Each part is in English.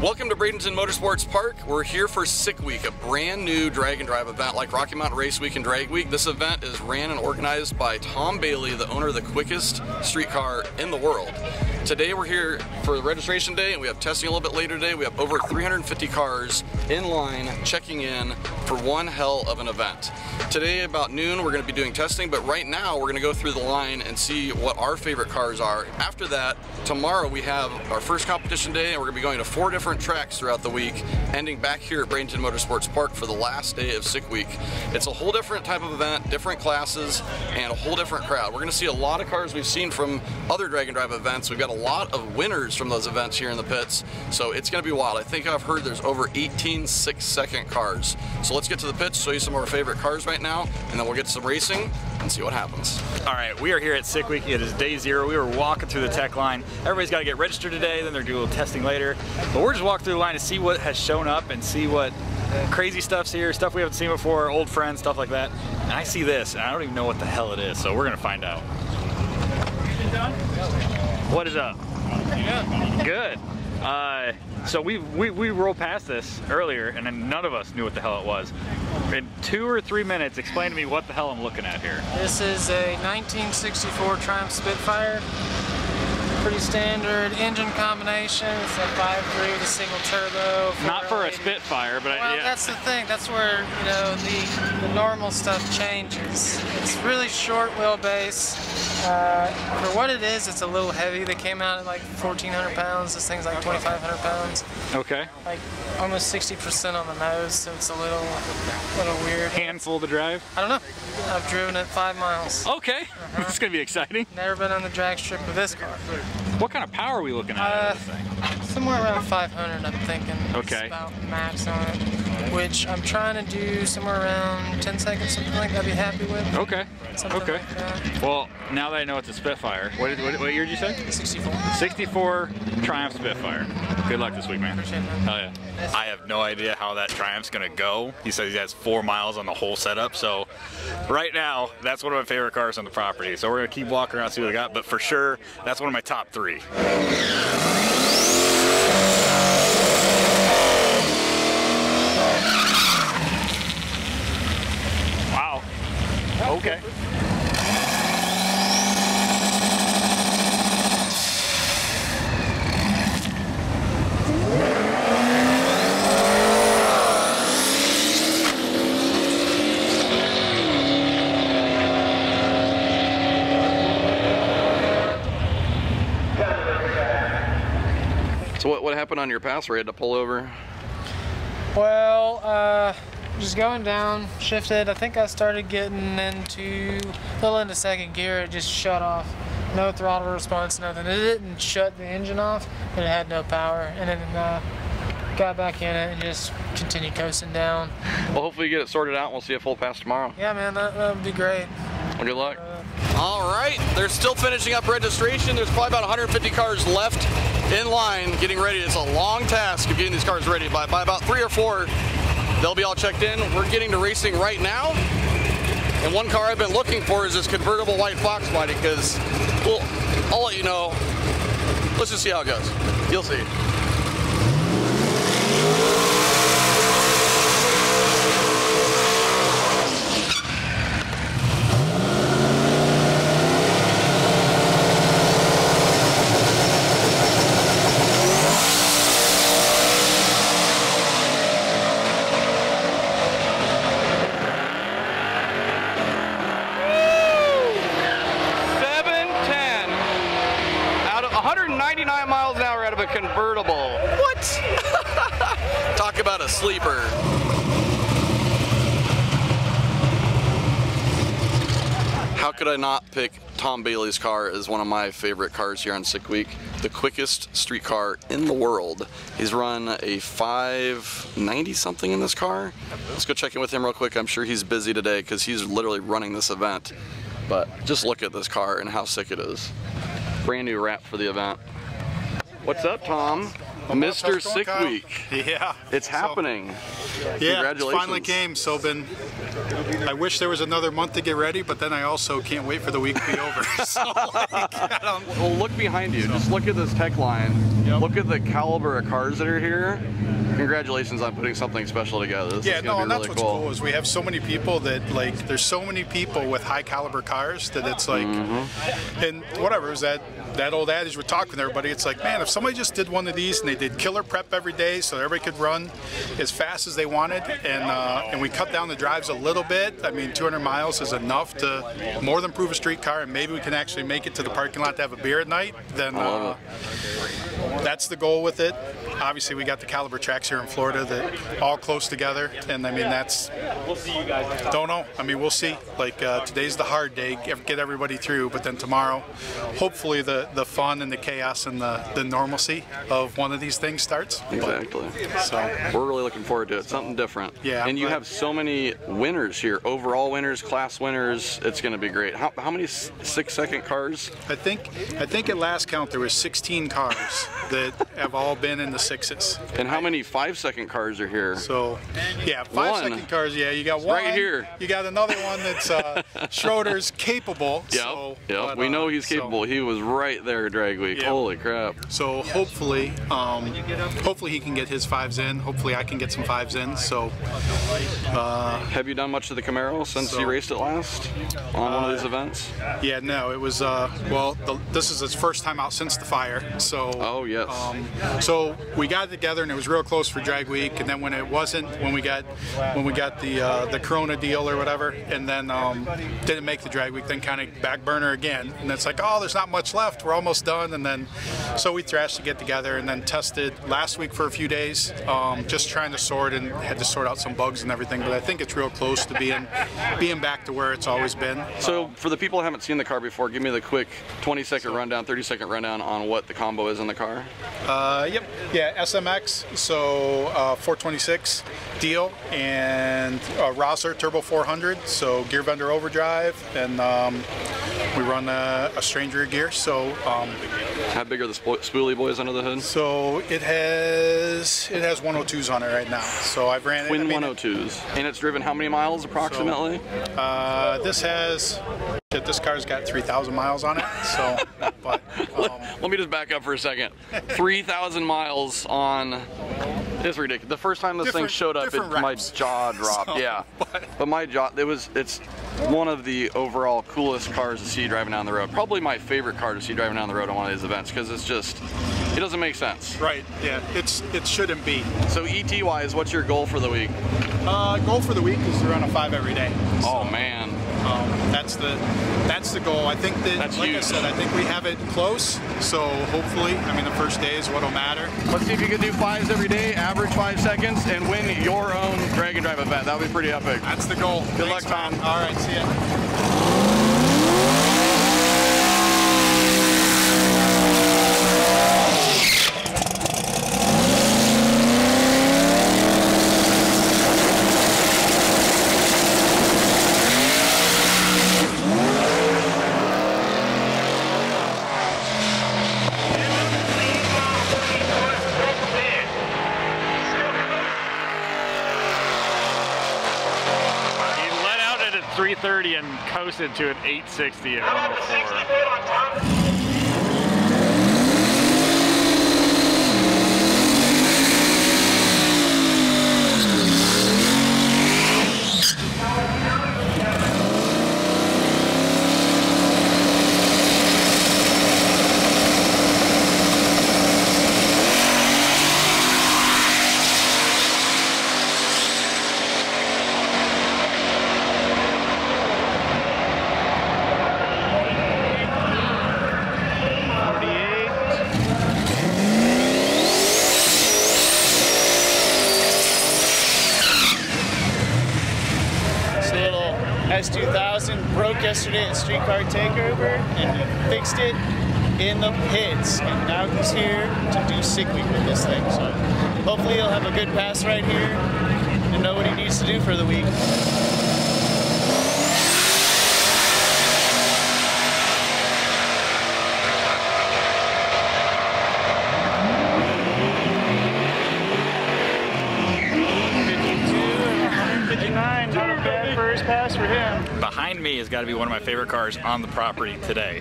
Welcome to Bradenton Motorsports Park. We're here for Sick Week, a brand new drag and drive event like Rocky Mountain Race Week and Drag Week. This event is ran and organized by Tom Bailey, the owner of the quickest street car in the world. Today we're here for registration day and we have testing a little bit later today. We have over 350 cars in line checking in for one hell of an event. Today about noon we're going to be doing testing, but right now we're going to go through the line and see what our favorite cars are. After that, tomorrow we have our first competition day and we're going to be going to 4 different tracks throughout the week, ending back here at Bradenton Motorsports Park for the last day of Sick Week. It's a whole different type of event, different classes, and a whole different crowd. We're going to see a lot of cars we've seen from other drag and drive events. We've got a lot of winners from those events here in the pits, so it's going to be wild. I think I've heard there's over 18 6-second cars. So let's get to the pits, show you some of our favorite cars right now, and then we'll get to some racing and see what happens. All right, we are here at Sick Week. It is day 0. We were walking through the tech line. Everybody's got to get registered today, then they're doing a little testing later. But we're just walking through the line to see what has shown up and see what crazy stuff's here, stuff we haven't seen before, old friends, stuff like that. And I see this, and I don't even know what the hell it is, so we're gonna find out. What is up? Good. So we rolled past this earlier, and then none of us knew what the hell it was. In 2 or 3 minutes, explain to me what the hell I'm looking at here. This is a 1964 Triumph Spitfire. Pretty standard engine combination. It's a 5.3 with a single turbo. Not for a Spitfire, but well, yeah. That's the thing. That's where, you know, the normal stuff changes. It's really short wheelbase. For what it is, it's a little heavy. They came out at like 1,400 pounds. This thing's like 2,500 pounds. Okay. Like almost 60% on the nose, so it's a little weird. Handful to drive? I don't know. I've driven it 5 miles. Okay. This is gonna be exciting. Never been on the drag strip with this car. What kind of power are we looking at this thing? Somewhere around 500, I'm thinking. Okay. It's about max on it, which I'm trying to do somewhere around 10 seconds, something like that. I'd be happy with. Okay. Something Okay. like that. Well, now that I know it's a Spitfire, what year did you say? 64. 64 Triumph Spitfire. Good luck this week, man. Appreciate it, man. Hell yeah. I have no idea how that Triumph's gonna go. He says he has 4 miles on the whole setup, so right now, that's one of my favorite cars on the property. So we're gonna keep walking around, see what we got, but for sure, that's one of my top 3. Wow. Okay. So what happened on your pass where you had to pull over? Well, just going down, shifted. I think I started getting into a little into second gear. It just shut off. No throttle response, nothing. It didn't shut the engine off, but it had no power. And then got back in it and just continued coasting down. Well, hopefully you get it sorted out and we'll see a full pass tomorrow. Yeah, man, that would be great. Well, good luck. All right, they're still finishing up registration. There's probably about 150 cars left in line getting ready. It's a long task of getting these cars ready. By about 3 or 4, they'll be all checked in. We're getting to racing right now. And one car I've been looking for is this convertible white Fox body because, well, I'll let you know. Let's just see how it goes. You'll see. Convertible. What? Talk about a sleeper. How could I not pick Tom Bailey's car as one of my favorite cars here on Sick Week? The quickest street car in the world. He's run a 590 something in this car. Let's go check in with him real quick. I'm sure he's busy today because he's literally running this event. But just look at this car and how sick it is. Brand new wrap for the event. What's up, Tom? Mr. Sick Week. Yeah. It's happening. Yeah, Congratulations. it finally came. So I wish there was another month to get ready, but then I also can't wait for the week to be over. So, like, well, look behind you. Just look at this tech line. Look at the caliber of cars that are here. Congratulations on putting something special together. This is no, and really that's what's cool is we have so many people that like. There's so many people with high caliber cars that it's like, and whatever, it was that old adage we talk with everybody. It's like, man, if somebody just did one of these and they did killer prep every day, so everybody could run as fast as they wanted, and we cut down the drives a little bit. I mean, 200 miles is enough to more than prove a street car, and maybe we can actually make it to the parking lot to have a beer at night. Then that's the goal with it. Obviously, we got the caliber tracks here in Florida that all close together, and I mean that's. We'll see you guys. Don't know. I mean, we'll see. Like today's the hard day, get everybody through, but then tomorrow, hopefully the fun and the chaos and the normalcy of one of these things starts. Exactly. So we're really looking forward to it. Something different. Yeah. And you have so many winners here, overall winners, class winners. It's going to be great. How many 6-second cars? I think at last count there was 16 cars that have all been in the 6s. And how many 5-second cars are here? So, yeah, 5-second cars. Yeah, you got it's one right here. You got another one that's Schroeder's capable. Yep. So, yep. but, we know he's capable. He was right there drag week. Yep. Holy crap. So hopefully, hopefully he can get his 5s in. Hopefully I can get some 5s in. So. Have you done much to the Camaro since you raced it last on one of these events? Yeah, no, it was this is his first time out since the fire. So. Oh yes. So we got together and it was real close for drag week, and then when it wasn't, when we got the Corona deal or whatever, and then didn't make the drag week, then kind of back burner again, and it's like, oh, there's not much left, we're almost done, and then so we thrashed to get together and then tested last week for a few days, just trying to sort and had to sort out some bugs and everything, but I think it's real close to being back to where it's always been. So for the people who haven't seen the car before, give me the quick 20-second rundown, 30-second rundown on what the combo is in the car. Yep. Yeah, SMX, so 426 deal, and Rosser Turbo 400, so gear vendor overdrive, and we run a stranger gear. So how big are the spoolie boys under the hood? So it has 102s on it right now. So I've ran twin 102s, and it's driven how many miles approximately? So, this car's got 3,000 miles on it. So, but let me just back up for a second. 3,000 miles on. It's ridiculous. The first time this thing showed up, my jaw dropped. So, yeah, but my jaw. It's one of the overall coolest cars to see driving down the road. Probably my favorite car to see driving down the road on one of these events, because it's just. It doesn't make sense. Right. Yeah. It shouldn't be. So ET wise, what's your goal for the week? Goal for the week is to run a 5 every day. So, oh man. That's the goal. I think that, like I said, I think we have it close. So hopefully, I mean, the first day is what'll matter. Let's see if you can do 5s every day, average 5 seconds, and win your own drag and drive event. That would be pretty epic. That's the goal. Good luck, Tom. All right, see ya. At 330 and coasted to an 860 at 104. S2000 broke yesterday at Streetcar Takeover, and he fixed it in the pits, and now he's here to do sick week with this thing. So hopefully he'll have a good pass right here and know what he needs to do for the week. Behind me is has got to be one of my favorite cars on the property today.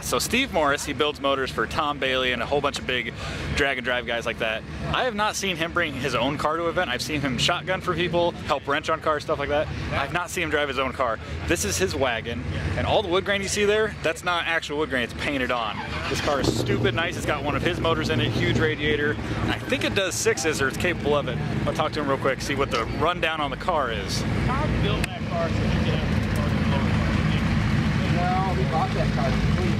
So Steve Morris, he builds motors for Tom Bailey and a whole bunch of big drag and drive guys like that. I have not seen him bring his own car to an event. I've seen him shotgun for people, help wrench on cars, stuff like that. I've not seen him drive his own car. This is his wagon, and all the wood grain you see there, that's not actual wood grain, it's painted on. This car is stupid nice. It's got one of his motors in it, huge radiator. And I think it does 6s, or it's capable of it. I'll talk to him real quick, see what the rundown on the car is. How did you build that car so you could have the car? Well, we bought that car complete.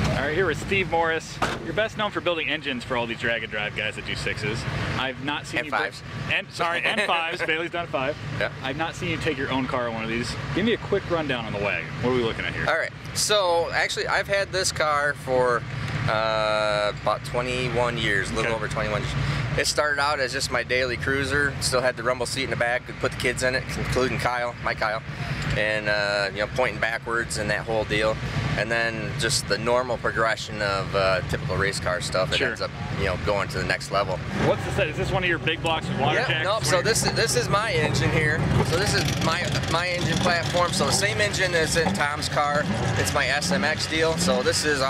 All right, here with Steve Morris. You're best known for building engines for all these drag and drive guys that do 6s. I've not seen you fives. And 5s. Bailey's done 5. Yeah. I've not seen you take your own car on one of these. Give me a quick rundown on the wagon. What are we looking at here? All right. So actually, I've had this car for about 21 years, a little over 21 years. It started out as just my daily cruiser. Still had the rumble seat in the back. Could put the kids in it, including Kyle, my Kyle, and you know, pointing backwards and that whole deal. And then just the normal progression of typical race car stuff. It ends up, you know, going to the next level. What's this? Is this one of your big blocks with water jacks? Nope. So this is my engine here. So this is my engine platform. So the same engine is in Tom's car. It's my SMX deal. So this is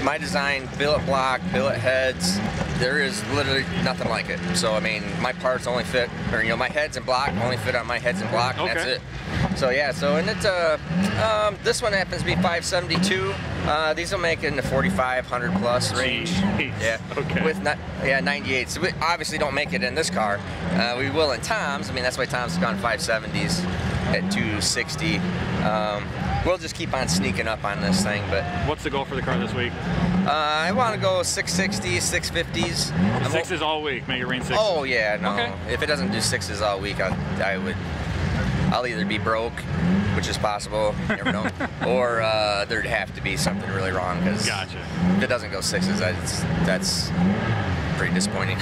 my design, billet block, billet heads. There is literally nothing like it. So I mean, my parts only fit, or you know, my heads and block only fit on my heads and block, and that's it. So yeah, so and it this one happens to be 572. These will make it in the 4,500 plus range. Jeez. Yeah. Okay. With 98. So we obviously don't make it in this car. We will in Tom's. I mean, that's why Tom's has gone 570s at 260. We'll just keep on sneaking up on this thing, but what's the goal for the car this week? I want to go 660s, 650s. 6s all week. Make it rain 6s. Oh yeah, no. Okay. If it doesn't do 6s all week, I'll either be broke, which is possible, you never know, or there'd have to be something really wrong, because if it doesn't go 6s, that's pretty disappointing.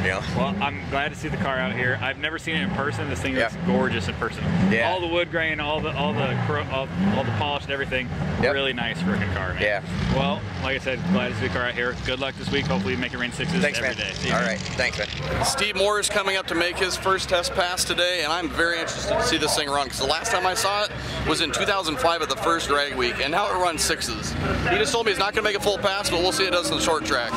You know? Well, I'm glad to see the car out here. I've never seen it in person. This thing looks gorgeous in person. Yeah. All the wood grain, all the polish and everything. Really nice freaking car, man. Yeah. Well, like I said, glad to see the car out here. Good luck this week. Hopefully, you make it rain 6s every day. All right. Thanks, man. Steve Moore is coming up to make his first test pass today, and I'm very interested to see this thing run, because the last time I saw it was in 2005 at the first drag week, and now it runs 6s. He just told me he's not going to make a full pass, but we'll see what it does on the short track.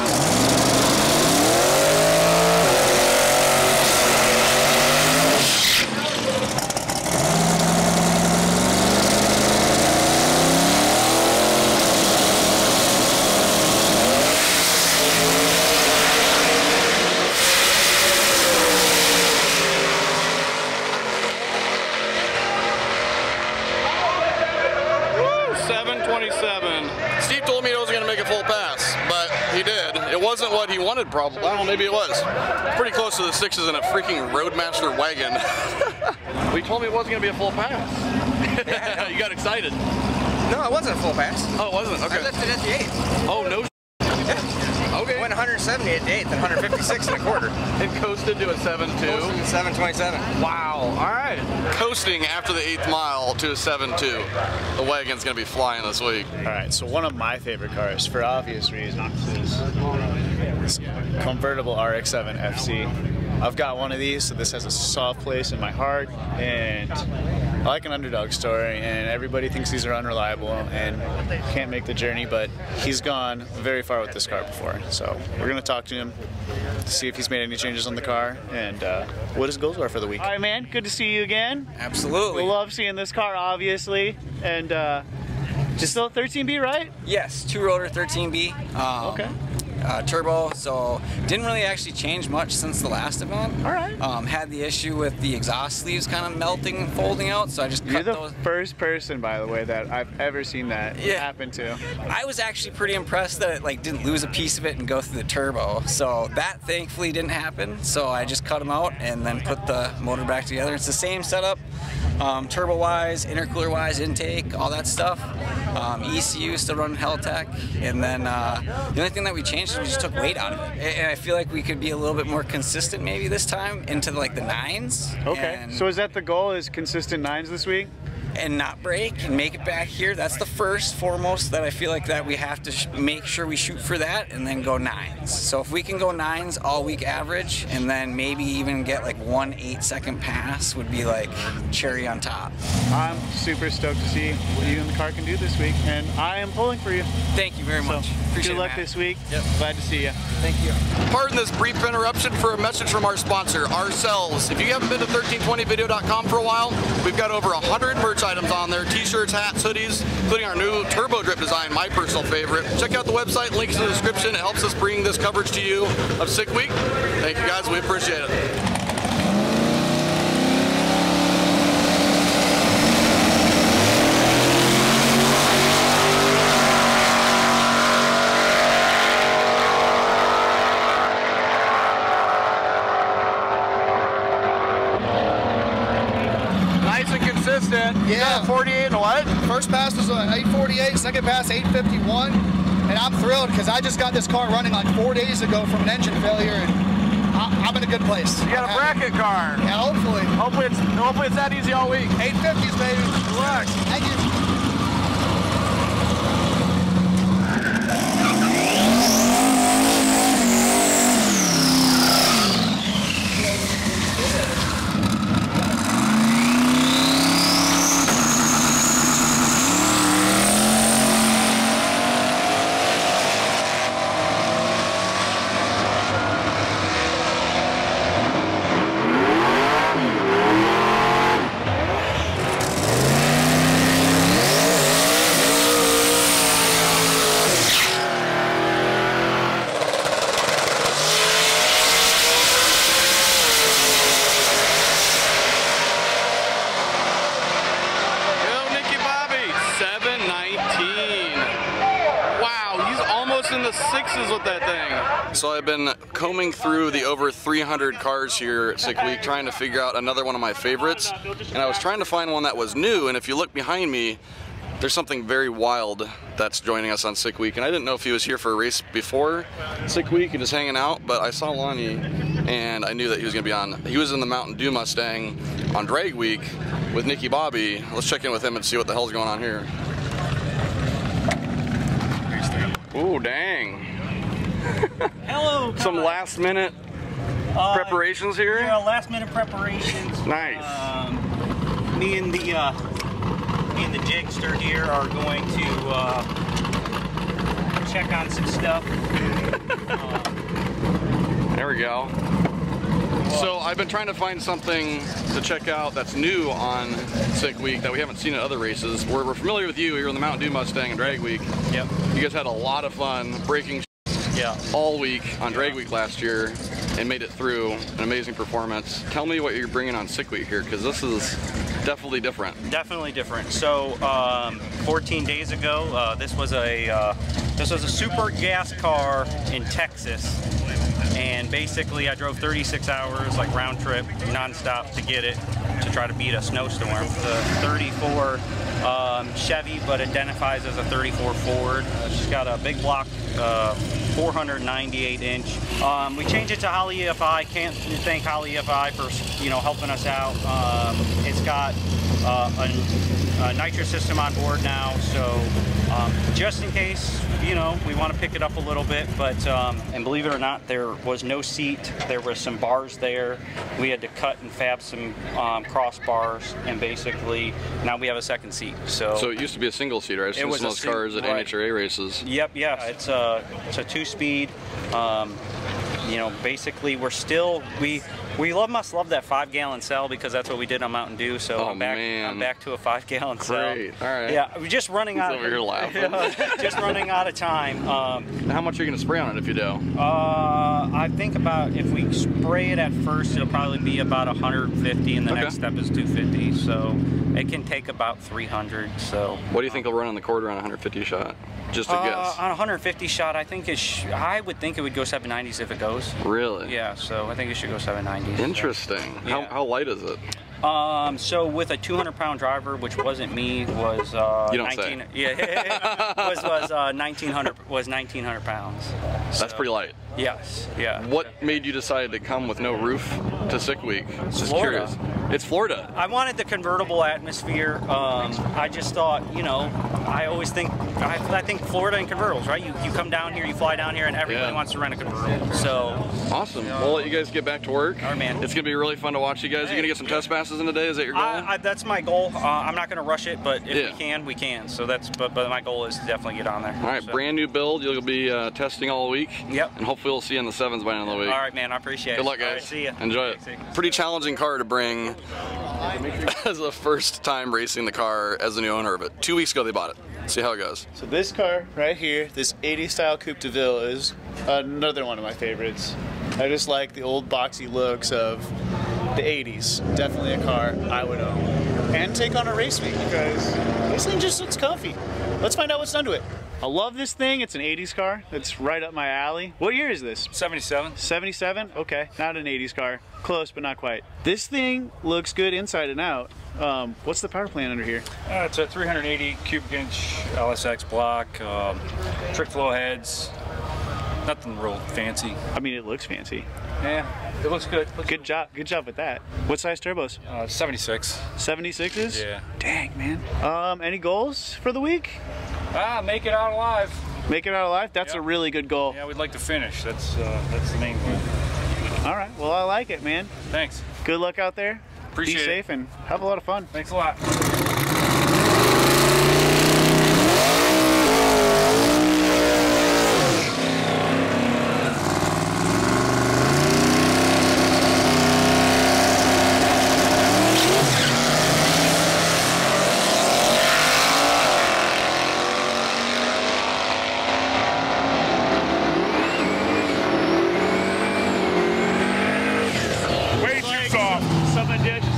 727. Steve told me he wasn't going to make a full pass, but he did. It wasn't what he wanted, probably. I don't know, maybe it was. Pretty close to the 6s in a freaking Roadmaster wagon. But he told me it wasn't going to be a full pass. You got excited. No, it wasn't a full pass. Oh, it wasn't? Okay. I lifted at the 8th. Oh, no. Okay. Went 170 at the 8th and 156 and a quarter. It coasted to a 7.2. 727. Wow. All right. Coasting after the 8th mile to a 7.2. The wagon's going to be flying this week. All right, so one of my favorite cars, for obvious reasons, is this convertible RX-7 FC. I've got one of these, so this has a soft place in my heart, and I like an underdog story, and everybody thinks these are unreliable and can't make the journey, but he's gone very far with this car before. So we're going to talk to him to see if he's made any changes on the car and what his goals are for the week. All right, man, good to see you again. Absolutely. We love seeing this car, obviously, and just still 13B, right? Yes, two-rotor 13B. Okay. Turbo, so didn't really actually change much since the last event. All right. Had the issue with the exhaust sleeves kind of melting and folding out, so I just cut those. You're the first person, by the way, that I've ever seen that happen to. I was actually pretty impressed that it didn't lose a piece of it and go through the turbo, so that thankfully didn't happen. So I just cut them out and then put the motor back together. It's the same setup, turbo-wise, intercooler-wise, intake, all that stuff. ECU still running Helltech, and then the only thing that we changed is we just took weight out of it. And I feel like we could be a little bit more consistent maybe this time into the 9s. Okay. So is that the goal? Is consistent 9s this week? and not break and make it back here. That's the foremost that I feel like that we have to make sure we shoot for that, and then go 9s. So if we can go 9s all week average, and then maybe even get like 1 8-second pass, would be like cherry on top. I'm super stoked to see what you and the car can do this week, and I am pulling for you. Thank you very much. Appreciate good luck it, this week. Yep. Glad to see you. Thank you. Pardon this brief interruption for a message from our sponsor, ourselves. If you haven't been to 1320video.com for a while, we've got over 100 merch items on there, t-shirts, hats, hoodies, including our new turbo drip design, my personal favorite. Check out the website, links in the description. It helps us bring this coverage to you of Sick Week. Thank you guys, we appreciate it. Yeah. 48 and what? First pass was 848, second pass 851, and I'm thrilled because I just got this car running like 4 days ago from an engine failure, and I'm in a good place. You got a bracket car. Yeah, hopefully. Hopefully it's that easy all week. 850s, baby. Good luck. Thank you. So I've been combing through the over 300 cars here at Sick Week, trying to figure out another one of my favorites, and I was trying to find one that was new, and if you look behind me, there's something very wild that's joining us on Sick Week, and I didn't know if he was here for a race before Sick Week and just hanging out, but I saw Lonnie, and I knew that he was going to be on. He was in the Mountain Dew Mustang on Drag Week with Nicky Bobby. Let's check in with him and see what the hell's going on here. Ooh, dang. Hello. Some last minute preparations here? Yeah, last minute preparations. Nice. Me and the Jigster here are going to check on some stuff. There we go. So I've been trying to find something to check out that's new on Sick Week that we haven't seen at other races. We're familiar with you. You're in the Mountain Dew Mustang and Drag Week. Yep. You guys had a lot of fun breaking all week on Drag Week last year and made it through an amazing performance. Tell me what you're bringing on Sick Week here, because this is definitely different. Definitely different. So 14 days ago, this was a super gas car in Texas, and basically I drove 36 hours, like round trip, nonstop to get it, to try to beat a snowstorm. It's a 34 Chevy, but identifies as a 34 Ford. She's got a big block 498 inch. We changed it to Holley EFI. Can't thank Holley EFI for helping us out. It's got a nitrous system on board now, so just in case we want to pick it up a little bit. But and believe it or not, there was no seat. There were some bars there. We had to cut and fab some crossbars, and basically now we have a second seat. So it used to be a single seater. I've seen some of those cars at NHRA races. Yep, yeah, it's a 2-speed. Basically we must love that 5-gallon cell, because that's what we did on Mountain Dew. So I'm back to a 5-gallon cell. Great. All right. Yeah, we're just running out. Over here laughing. Just running out of time. How much are you going to spray on it if you do? I think about, if we spray it at first, it'll probably be about 150, and the next step is 250. So it can take about 300. So what do you think will run on the quarter on a 150 shot? Just a guess. On a 150 shot, I think I would think it would go 790s if it goes. Really? Yeah. So I think it should go 790s. Interesting. So, yeah. How light is it? So with a 200-pound driver, which wasn't me, was you don't 19. Say. Yeah, was 1900 pounds. That's pretty light. Yes, yeah. What made you decide to come with no roof to Sick Week? Just Florida. curious. It's Florida. I wanted the convertible atmosphere. I just thought, you know, I always think, I think Florida and convertibles, right? You come down here, you fly down here, and everybody wants to rent a convertible. So awesome. We'll let you guys get back to work. All right, man. It's gonna be really fun to watch you guys. You're gonna get some test passes in a day. Is that your goal? That's my goal. I'm not gonna rush it, but if we can. So that's, but my goal is to definitely get on there. All right, so. Brand new build. You'll be testing all week. Yep. And hopefully we'll see you in the 7s by the end of the week. All right, man. I appreciate it. Good luck, guys. All right, see ya. Enjoy it. Pretty challenging car to bring as a first time racing the car as the new owner of it. 2 weeks ago they bought it. See how it goes. So this car right here, this 80s style Coupe de Ville, is another one of my favorites. I just like the old boxy looks of the 80s. Definitely a car I would own. And take on a race meet because this thing just looks comfy. Let's find out what's done to it. I love this thing. It's an 80s car. It's right up my alley. What year is this? 77. 77? Okay, not an 80s car. Close, but not quite. This thing looks good inside and out. What's the power plant under here? It's a 380 cubic inch LSX block, trick flow heads. Nothing real fancy. I mean, it looks fancy. Yeah, it looks good. Good job with that. What size turbos? 76. 76s? Yeah. Dang, man. Any goals for the week? Make it out alive. Make it out alive? That's a really good goal. Yeah, we'd like to finish. That's the main goal. All right. Well, I like it, man. Thanks. Good luck out there. Appreciate it. Be safe and have a lot of fun. Thanks a lot.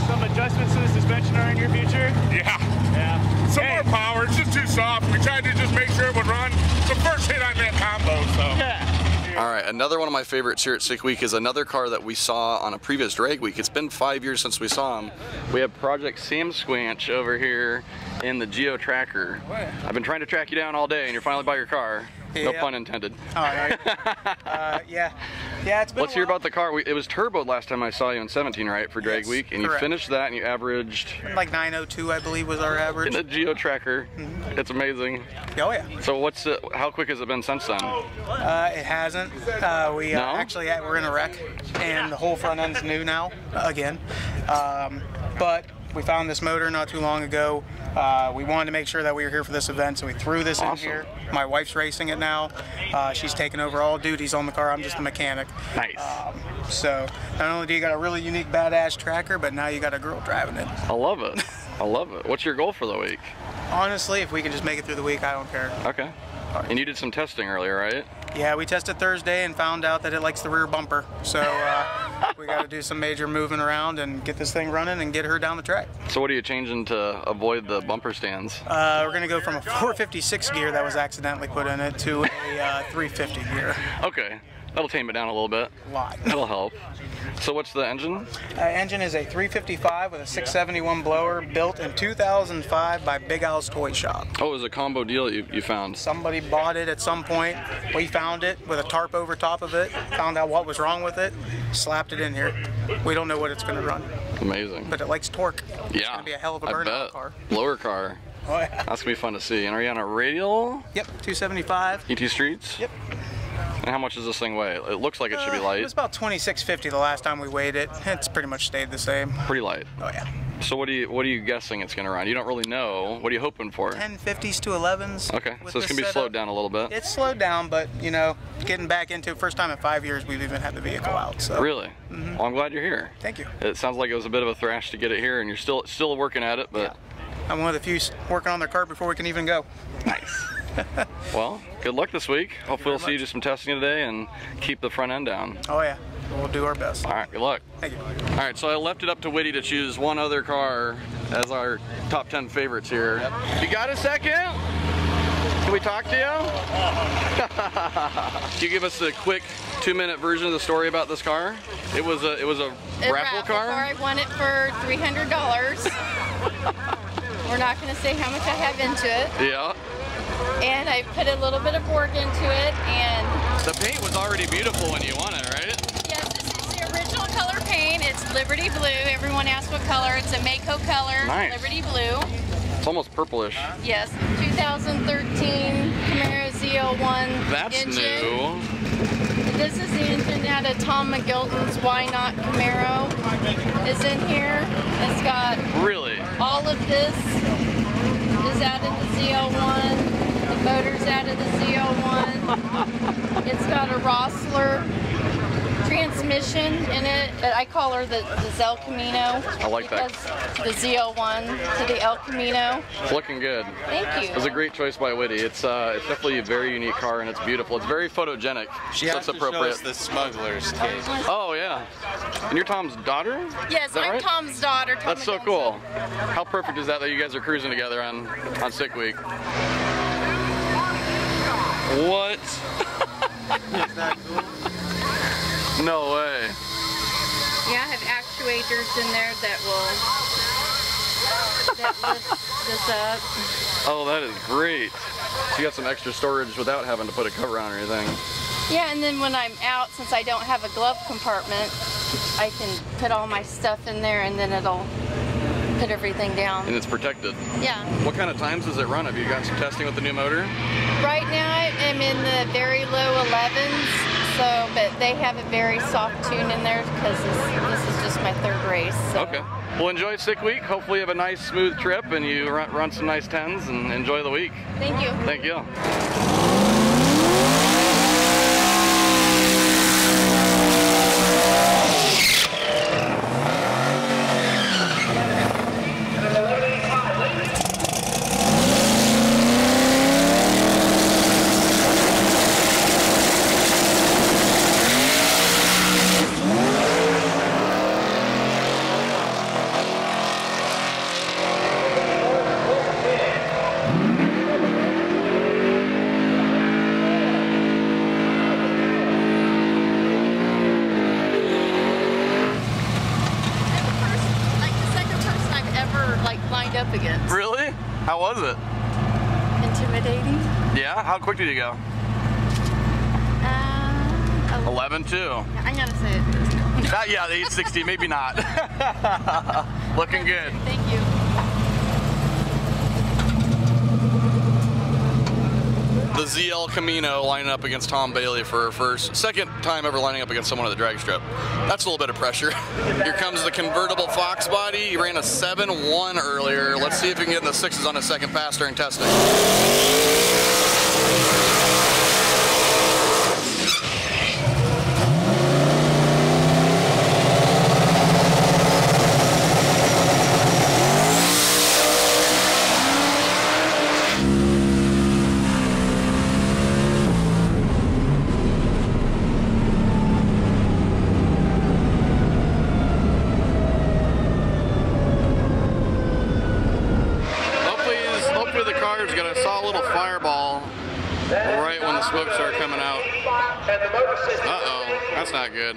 Some adjustments to the suspension are in your future? Yeah. Some more power. It's just too soft. We tried to just make sure it would run. The first hit I meant combo, so. Yeah. All right, another one of my favorites here at Sick Week is another car that we saw on a previous drag week. It's been 5 years since we saw him. We have Project Sam Squanch over here in the Geo Tracker. I've been trying to track you down all day and you're finally by your car. No pun intended. All right. Yeah, it's been Let's hear about the car. It was turboed last time I saw you in 17, right, for drag week, and correct. You finished that and you averaged like 902, I believe, was our average. in the Geo Tracker. It's amazing. Oh yeah. So how quick has it been since then? It hasn't. We actually we're in a wreck, and the whole front end's new now again. But we found this motor not too long ago. We wanted to make sure that we were here for this event, so we threw this in here. My wife's racing it now. She's taking over all duties on the car. I'm just the mechanic. Nice. So not only do you got a really unique badass tracker, but now you got a girl driving it. I love it. I love it. What's your goal for the week? Honestly, if we can just make it through the week, I don't care. Okay. And you did some testing earlier, right? Yeah, we tested Thursday and found out that it likes the rear bumper. So we got to do some major moving around and get this thing running and get her down the track. So what are you changing to avoid the bumper stands? We're going to go from a 456 gear that was accidentally put in it to a 350 gear. Okay. That'll tame it down a little bit. A lot. That'll help. So what's the engine? Engine is a 355 with a 671 blower, built in 2005 by Big Al's Toy Shop. Oh, it was a combo deal you found. Somebody bought it at some point. We found it with a tarp over top of it, found out what was wrong with it, slapped it in here. We don't know what it's going to run. Amazing. But it likes torque. Yeah. It's going to be a hell of a burnout car. Lower car. Oh, yeah. That's going to be fun to see. And are you on a radial? Yep, 275. ET Streets? Yep. And how much does this thing weigh? It looks like it should be light. It was about 2650 the last time we weighed it. It's pretty much stayed the same. Pretty light. Oh yeah. So what are you guessing it's going to run? You don't really know. What are you hoping for? 1050s to 11s. Okay, so it's going to be slowed down a little bit. It's slowed down, but you know, getting back into it, first time in 5 years we've even had the vehicle out. So. Really? Well, I'm glad you're here. Thank you. It sounds like it was a bit of a thrash to get it here, and you're still working at it, but. Yeah. I'm one of the few working on their car before we can even go. Nice. Well, good luck this week. Hopefully we'll see you do some testing today and keep the front end down. Oh yeah, we'll do our best. All right, good luck. Thank you. All right, so I left it up to Whitty to choose one other car as our top 10 favorites here. Yep. You got a second? Can we talk to you? Can you give us a quick 2-minute version of the story about this car? It was a raffle car? I won it for $300. We're not going to say how much I have into it. Yeah. And I put a little bit of work into it, and the paint was already beautiful when you won it, right? yes, this is the original color paint. It's Liberty Blue. Everyone asks what color. It's a Mako color, Nice. Liberty Blue. It's almost purplish. Yes, 2013 Camaro Z01 That's engine. new. This is the engine out of Tom McGilton's Why Not Camaro is in here. It's got Really? all of this is out of the Z01. The motor's out of the Z01. It's got a Rossler transmission in it. I call her the El Camino. I like that. The Z01 to the El Camino. It's looking good. Thank you. It was a great choice by Whitty. It's definitely a very unique car and it's beautiful. It's very photogenic. She so has it's to show appropriate. us the smuggler's case. Oh yeah. And you're Tom's daughter? Yes, Is that I'm right? Tom's daughter. Tom That's so cool. How perfect is that you guys are cruising together on Sick Week? What? Is that cool? No way. Yeah, I have actuators in there that lift this up. Oh, that is great. So you got some extra storage without having to put a cover on or anything. Yeah, and then when I'm out, since I don't have a glove compartment, I can put all my stuff in there and then it'll put everything down. And it's protected. Yeah. What kind of times does it run? Have you got some testing with the new motor? Right now I'm in the very low 11s, so but they have a very soft tune in there because this is just my third race. So. Okay. Well, enjoy Sick Week. Hopefully you have a nice, smooth trip and you run some nice 10s and enjoy the week. Thank you. Thank you. Up against. Really? How was it? Intimidating. Yeah? How quick did you go? 11.2. I gotta say it. Yeah, the 860, maybe not. Looking good. Thank you. The ZL Camino lining up against Tom Bailey for her second time ever lining up against someone at the drag strip. That's a little bit of pressure. Here comes the convertible Fox body. He ran a 7.1 earlier. Let's see if he can get in the 6s on his second pass during testing. Saw a little fireball right when the smoke started coming out. Uh-oh, that's not good.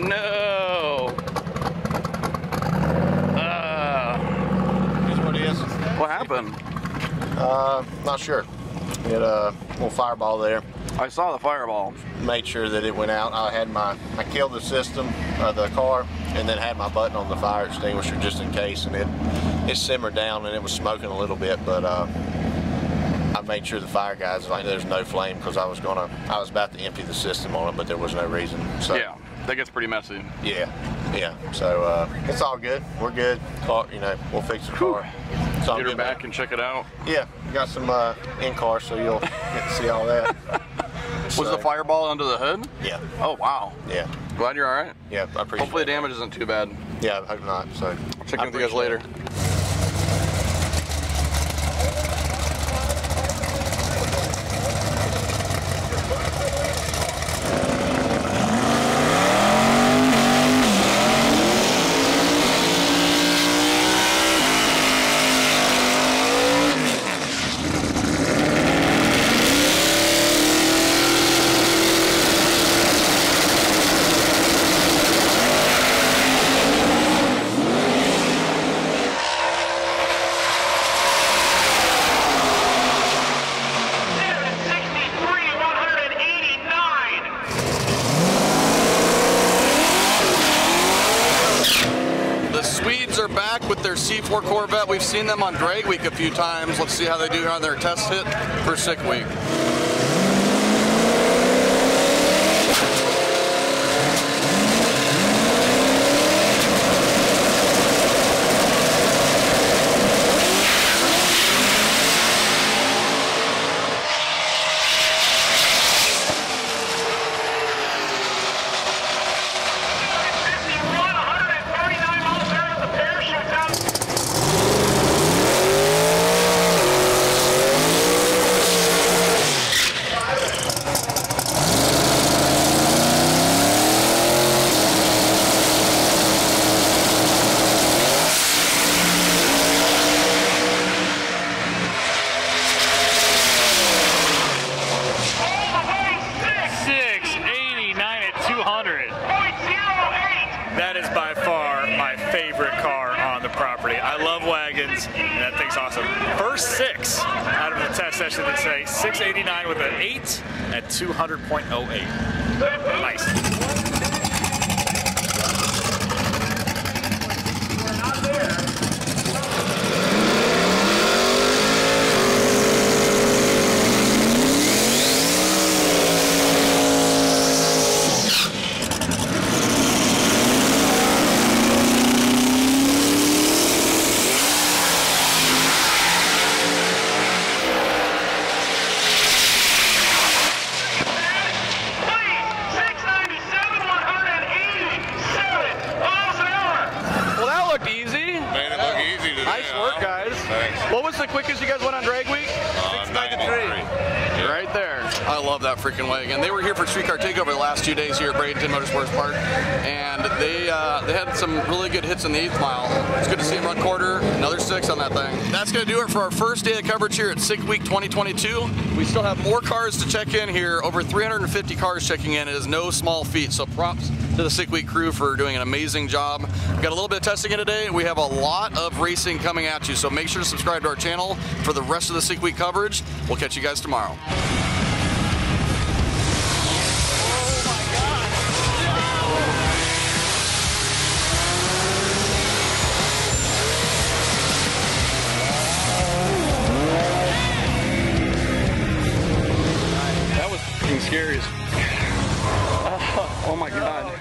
No! Here's what it is. What happened? Not sure. We had a little fireball there. I saw the fireball. Made sure that it went out. I killed the system of the car and then had my button on the fire extinguisher just in case, and it simmered down and it was smoking a little bit, but I made sure the fire guys, like, there's no flame because I was about to empty the system on it, but there was no reason. So yeah, that gets pretty messy. Yeah. So it's all good. We're good. Car, we'll fix the car. Get her back and check it out. Yeah, we got some in-car, so you'll get to see all that. Was the fireball under the hood? Yeah. Oh, wow. Yeah. Glad you're all right. Yeah, I appreciate it. Hopefully the damage isn't too bad. Yeah, I hope not. So I'll check in with you guys later. 4 Corvette. We've seen them on Drag Week a few times. Let's see how they do on their test hit for Sick Week. That is by far my favorite car on the property. I love wagons, and that thing's awesome. First 6 out of the test session that say 689 with an 8 at 200.08. Nice. Nice work, guys. Thanks. What was the quickest you guys went on Drag Week? 693. Right there. I love that freaking wagon. They were here for Streetcar Takeover the last 2 days here at Bradenton Motorsports Park, and they had some really good hits in the 8th mile. It's good to see them run quarter, another 6 on that thing. That's going to do it for our first day of coverage here at Sick Week 2022. We still have more cars to check in here. Over 350 cars checking in. It is no small feat, so props to the Sick Week crew for doing an amazing job. We've got a little bit of testing in today. We have a lot of racing coming at you, so make sure to subscribe to our channel for the rest of the Sick Week coverage. We'll catch you guys tomorrow. That was fucking scary. Oh my God.